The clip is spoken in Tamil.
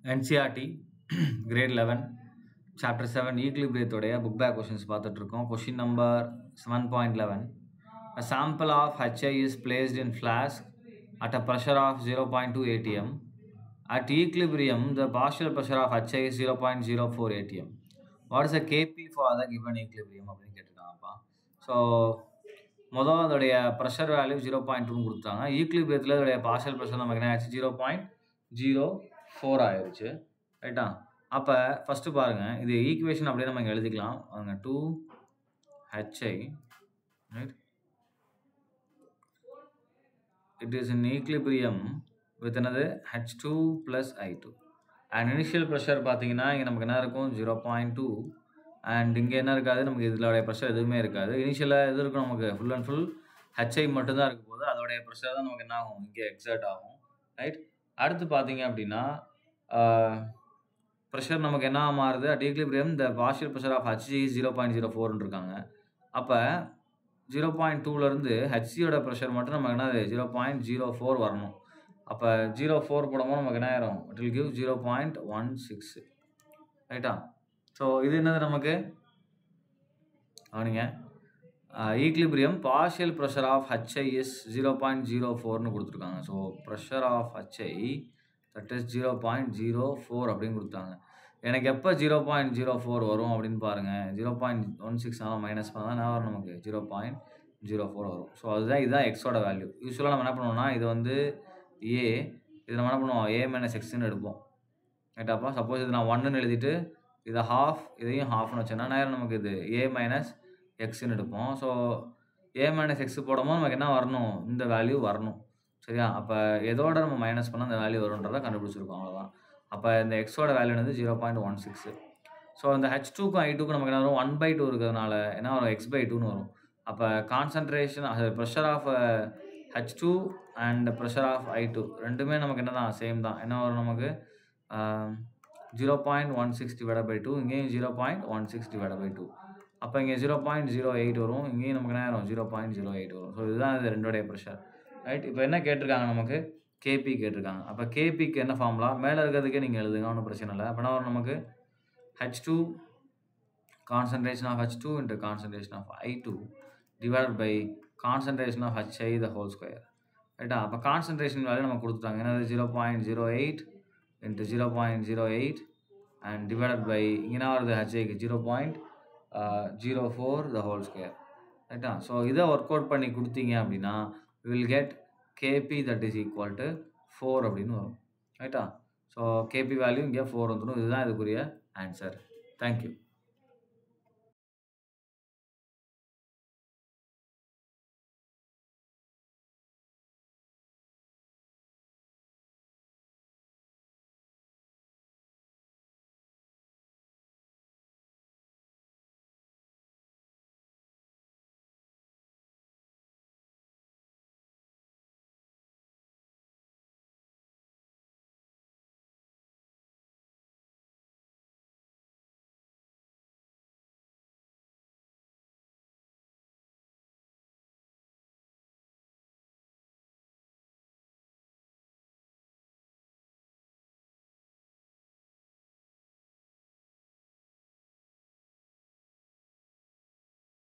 NCERT grade 11 chapter 7 equilibrium book back questions question number 7.11. A sample of HI is placed in flask at a pressure of 0.2 atm. At equilibrium the partial pressure of HI is 0.04 atm. What is the Kp for the given equilibrium? So முதல்ல அதோடைய ப்ரெஷர் வேல்யூ 0.2 கொடுத்தாங்க. ஈக்குலிபிரியத்தில் அதோடைய பார்ஷியல் ப்ரெஷர் நமக்கு என்ன ஆச்சு 0.04 ஆயிடுச்சு. ரைட்டா? அப்போ ஃபஸ்ட்டு பாருங்கள், இது ஈக்குவேஷன் அப்படியே நம்ம இங்கே எழுதிக்கலாம். பாருங்க 2HI, right, it is in equilibrium with another H2 plus I2 and initial pressure பார்த்தீங்கன்னா இங்கே நமக்கு என்ன இருக்கும் 0.2 அண்ட் இங்கே என்ன இருக்காது, நமக்கு இதோடைய ப்ரெஷர் எதுவுமே இருக்காது. இனிஷியலாக எது இருக்கும், நமக்கு ஃபுல் அண்ட் ஃபுல் ஹெச்ஐ மட்டும்தான் இருக்க போது, அதோடைய ப்ரெஷர் தான் நமக்கு என்ன ஆகும், இங்கே எக்ஸர்ட் ஆகும். ரைட்? அடுத்து பார்த்தீங்க அப்படின்னா ப்ரெஷர் நமக்கு என்ன மாறுது, at equilibrium the partial pressure of HG 0.04 இருக்காங்க. அப்போ 0.2லேருந்து ஹெச்சியோட ப்ரெஷர் மட்டும் நமக்கு என்ன 0.04 வரணும். அப்போ 0.4 போடும்போது நமக்கு என்ன ஆயிரும், இட் வில் கிவ் 0.16. ரைட்டா? ஸோ இது என்னது நமக்கு அவனிங்க equilibrium partial pressure of HI is 0.04ன்னு கொடுத்துருக்காங்க. So pressure of HI that is 0.04 அப்படின்னு கொடுத்தாங்க. எனக்கு எப்போ 0.04 வரும் அப்படின்னு பாருங்கள், 0.16 மைனஸ் பண்ணால் என்ன வரும், நமக்கு 0.04 வரும். ஸோ அதுதான் இதுதான் எக்ஸோட வேல்யூ. யூஸ்வலாக நம்ம என்ன பண்ணுவோம்னா, இது வந்து ஏ, இது நம்ம என்ன பண்ணுவோம், ஏ மைனஸ் எக்ஸ்ன்னு எடுப்போம். ரைட்டாப்பா? சப்போஸ் இது நான் 1ன்னு எழுதிட்டு இதை ஹாஃப், இதையும் ஹாஃப்னு வச்சோன்னா நேரம் நமக்கு இது ஏ மைனஸ் எக்ஸ்ன்னு எடுப்போம். ஸோ ஏ மைனஸ் எக்ஸ் போடும்போது நமக்கு என்ன வரணும், இந்த வேல்யூ வரணும். சரியா? அப்போ எதோட நம்ம மைனஸ் பண்ணால் அந்த வேல்யூ வரும்ன்றதை கண்டுபிடிச்சிருக்கோம், அவ்வளோதான். அப்போ இந்த எக்ஸோட வேல்யூ வந்து 0.16. ஸோ இந்த H2க்கும் I2க்கும் நமக்கு என்ன வரும், 1/2 இருக்கிறதுனால என்ன வரும், x/2ன்னு வரும். அப்போ concentration pressure of H2 and pressure of I2 ரெண்டுமே நமக்கு என்ன தான், சேம் தான். என்ன வரும் நமக்கு 0.16 divided by 2, இங்கேயும் 0.16 divided by 2. அப்போ இங்கே 0.08 வரும், இங்கேயும் நமக்கு என்ன வரும், 0.08 வரும். ஸோ இதுதான் இது ரெண்டோடைய ப்ரெஷர். ரைட்? இப்போ என்ன கேட்டிருக்காங்க, நமக்கு கேபி கேட்டிருக்காங்க. அப்போ கேபிக்கு என்ன ஃபார்முலா, மேலே இருக்கிறதுக்கே நீங்கள் எழுதுங்க, ஒன்றும் பிரச்சனை இல்லை. அப்போ என்ன வரும் நமக்கு, H2 concentration of H2 into concentration of I2 divided by concentration of HI the whole square. ரைட்டா? அப்போ கான்சன்ட்ரேஷன் வேல்யூ நம்ம கொடுத்துட்டாங்க, என்னது 0.08 into 0.08 and divided by இங்கே வருது ஹெச்ஐக்கு 0.04 the whole square. ரைட்டா? ஸோ இதை ஒர்க் அவுட் பண்ணி கொடுத்தீங்க அப்படின்னா will get KP that is equal to 4 அப்படின்னு வரும். ரைட்டா? ஸோ கேபி வேல்யூ இங்கே 4 வந்துடும். இதுதான் இதுக்குரிய ஆன்சர். தேங்க்யூ.